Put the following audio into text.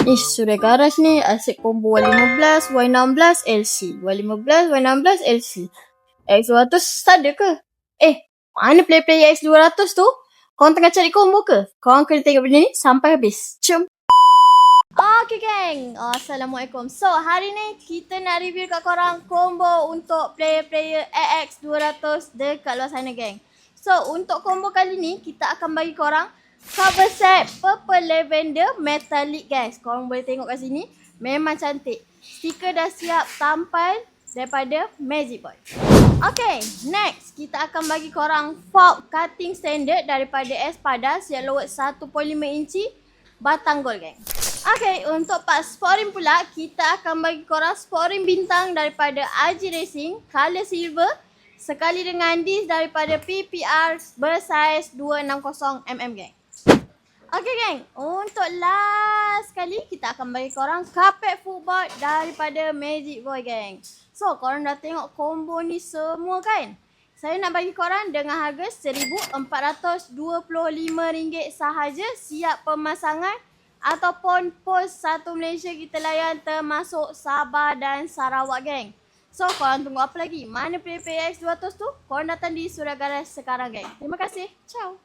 Sudah garas ni. Asyik combo Y15, Y16, LC. Y15, Y16, LC. X200 tak ada ke? Mana player-player X200 tu? Korang tengah cari combo ke? Korang kena tengok benda ni sampai habis. Jom. Okay geng, Assalamualaikum. So hari ni kita nak review kat korang combo untuk player-player AX200 dekat luar sana geng. So untuk combo kali ni kita akan bagi korang cover set Purple Lavender Metallic guys. Korang boleh tengok kat sini, memang cantik. Stiker dah siap tampal daripada Magic Boy. Okay, next kita akan bagi korang fork cutting standard daripada Espada siap load 1.5 inci batang gold geng. Okay, untuk part sporing pula, kita akan bagi korang sporing bintang daripada RG Racing, color silver, sekali dengan disc daripada PPR bersaiz 260mm geng. Okay geng, untuk last kali kita akan bagi korang carpet footboard daripada Magic Boy geng. So, korang dah tengok combo ni semua kan? Saya nak bagi korang dengan harga RM1,425 sahaja, siap pemasangan ataupun pos satu Malaysia kita layan termasuk Sabah dan Sarawak geng. So korang tunggu apa lagi? Mana player X200 tu? Korang datang di Surat Garas sekarang geng. Terima kasih. Ciao.